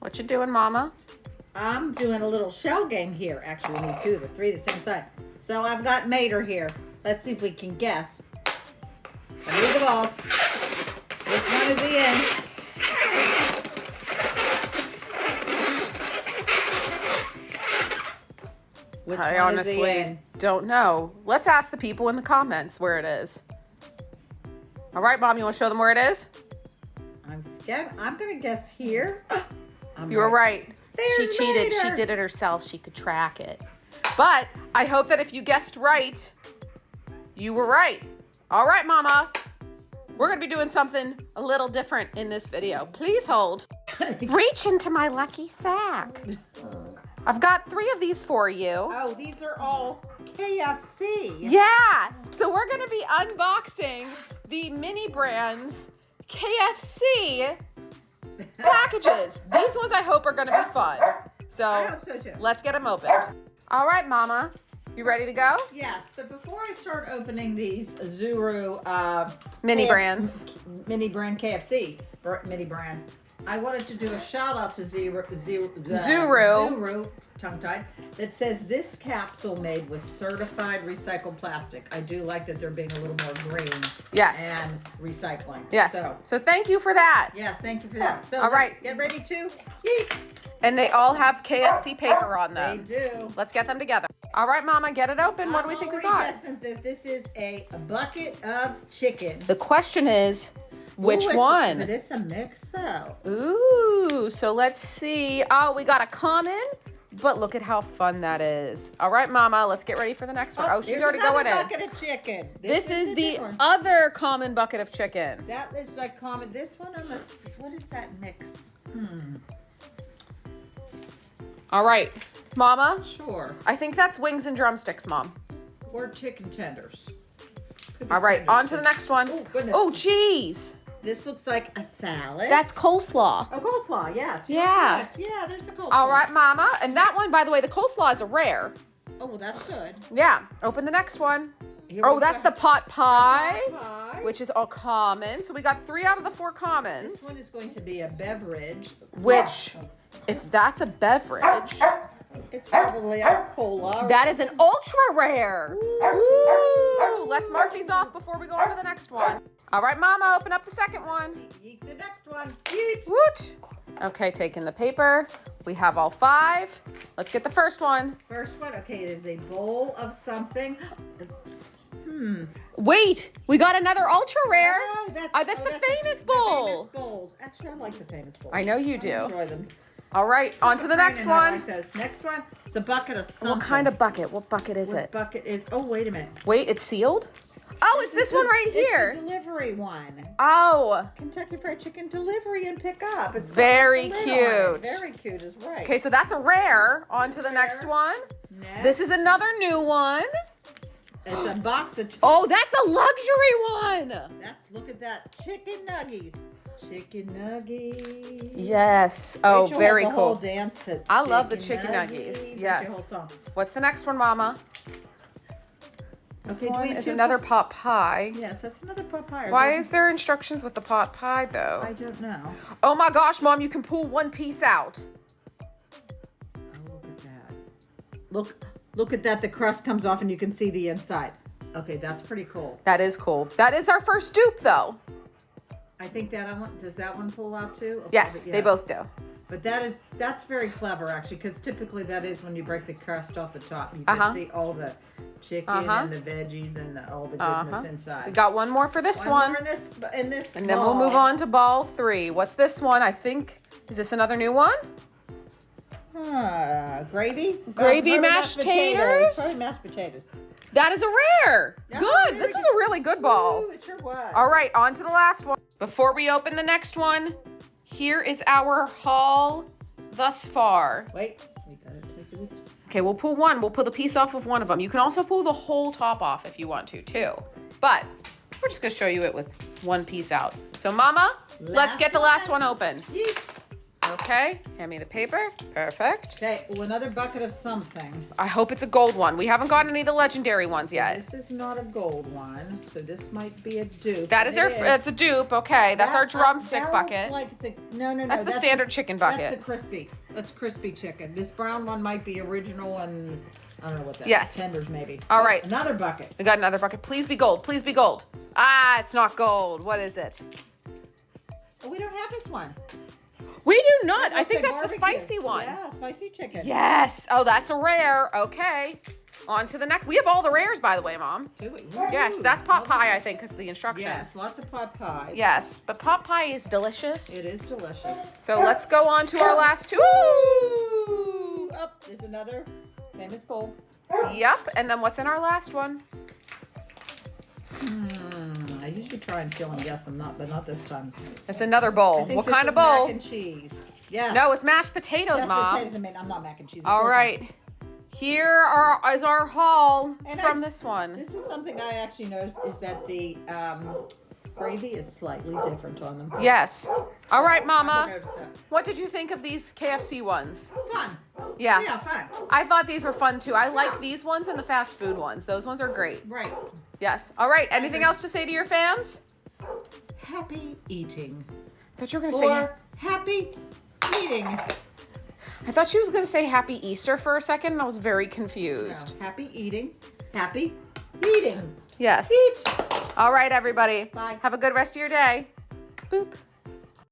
What you doing, Mama? I'm doing a little shell game here. Actually, we need two, the three the same size. So I've got Mater here. Let's see if we can guess. Move the balls. Which one is he in? I honestly don't know. Let's ask the people in the comments where it is. All right, Mom, you want to show them where it is? I'm going to guess here. You were right. She There's cheated. Mater. She did it herself. She could track it. But I hope that if you guessed right, you were right. All right, Mama. We're going to be doing something a little different in this video. Please hold. Reach into my lucky sack. I've got 3 of these for you. Oh, these are all KFC. Yeah. So we're going to be unboxing the Mini Brands KFC packages. These ones I hope are going to be fun. So I hope so too. let's get them opened. All right, Mama. You ready to go? Yes, but before I start opening these Zuru Mini Brands. Mini Brand KFC Mini Brand, I wanted to do a shout out to Zuru, tongue-tied, that says this capsule made with certified recycled plastic. I do like that they're being a little more green. Yes. And recycling. Yes. So thank you for that. Yes, thank you for that. So all right. Get ready to yeet. And they all have KFC paper on They them. do. Let's get them together. All right, Mama, get it open. What do we think we got? I'm guessing that this is a bucket of chicken. The question is, which one? But it's a mix though. Ooh, so let's see. Oh, we got a common, but look at how fun that is. All right, Mama, let's get ready for the next one. Oh, she's already going in. Bucket of chicken. This is the one. other common bucket of chicken. That is like common. This one, what is that mix? All right, Mama. Sure. I think that's wings and drumsticks, Mom. Or chicken tenders. All right, on to the next one. Oh, goodness. Oh, cheese. This looks like a salad. That's coleslaw. Oh, coleslaw, yes. Yeah. Yeah, there's the coleslaw. All right, Mama. And that one, by the way, the coleslaw is a rare. Oh, well, that's good. Yeah. Open the next one. Here Oh, we that's go. the pot pie, Pie. which is all common. So we got 3 out of the 4 This commons, one is going to be a beverage. which, if that's a beverage, It's probably a cola. that is an ultra rare. Ooh, let's mark these off before we go on to the next one. All right, Mama, open up the second one. Yeet the next one. Yeet. Woot. Okay, taking the paper. We have all 5. Let's get the first one. First one. Okay, there's a bowl of something. Wait, we got another ultra rare. Oh, That's the famous bowl. The famous bowls. Actually, I like the famous bowls. I know you I do. enjoy them. All right, on to the next I one. like those. Next one. It's a bucket of something. What kind of bucket? What bucket is What it? bucket is? Oh, wait a minute. Wait, it's sealed? Oh, it's this one right It's here. the delivery one. Oh, Kentucky Fried Chicken delivery and pick up. It's got Very the lid on it. cute. Very cute is right. okay, so that's a rare. On to the next one. Next, This is another new one. it's a box of. Oh, that's a luxury one. Look at that chicken nuggies. Chicken nuggies. Yes. Oh, Rachel very has a whole cool. dance to I love the chicken nuggies. That's Yes. your whole song. What's the next one, Mama? This Okay, do one we is do- another pot pie. Yes, that's another papaya. Why is there instructions with the pot pie, though? I don't know. Oh my gosh, Mom, you can pull one piece out. Oh, look at that. Look at that. The crust comes off and you can see the inside. Okay, that's pretty cool. That is cool. That is our first dupe, though. I think does that one pull out too? Yes, they both do. But that's very clever actually, because typically that is when you break the crust off the top. You can see all the chicken and the veggies and all the goodness inside. We got one more for this one. More in this And then we'll move on to ball 3. What's this one? I think, is this another new one? Gravy? Gravy Probably mashed taters? Probably mashed potatoes. That is a rare. Yeah, Good. very This was good. a really good ball. Ooh, it sure was. All right, on to the last one. Before we open the next one, here is our haul thus far. Wait, we gotta take it. Okay, we'll pull one. We'll pull the piece off of one of them. You can also pull the whole top off if you want to, too. But we're just going to show you it with one piece out. So, Mama, let's get the last one open. Yeet. Okay, hand me the paper. Perfect. Okay, well, another bucket of something. I hope it's a gold one. We haven't gotten any of the legendary ones yet. This is not a gold one, so this might be a dupe. That is it's a dupe. Okay, that's our drumstick that bucket. Looks like no. That's the standard chicken bucket. That's crispy chicken. This brown one might be original and I don't know what that Yes. is. Tenders maybe. All right. Another bucket. We got another bucket. Please be gold. Please be gold. Ah, it's not gold. What is it? Oh, we don't have this one. We do not. That I looks think like that's the barbecue. spicy one. Yeah, spicy chicken. Yes. Oh, that's a rare. Okay. On to the next. We have all the rares, by the way, Mom. Do we? Yes, that's pot pie, I think, because of the instructions. Yes, lots of pot pies. Yes, but pot pie is delicious. It is delicious. So let's go on to our last two. Ooh! Oh, there's another famous bowl. Yep. And then what's in our last one? I usually try and feel and guess them, but not this time. It's another I bowl. think What this kind is of bowl? Mac and cheese. Yeah. No, it's mashed potatoes, Mashed Mom. potatoes. I'm not mac and cheese. All right. Here is our haul from this one. This is something I actually noticed is that the gravy is slightly different on them. Yes. All right, I Mama. noticed that. What did you think of these KFC ones? Fun. Yeah. Yeah, fun. I thought these were fun too. I like these ones and the fast food ones. Those ones are great. Right. Yes. All right. Anything else to say to your fans? Happy eating. I thought you were going to say. Or happy eating. I thought she was going to say Happy Easter for a second, and I was very confused. No, happy eating. Happy eating. Yes. Eat. All right, everybody. Bye. Have a good rest of your day. Boop.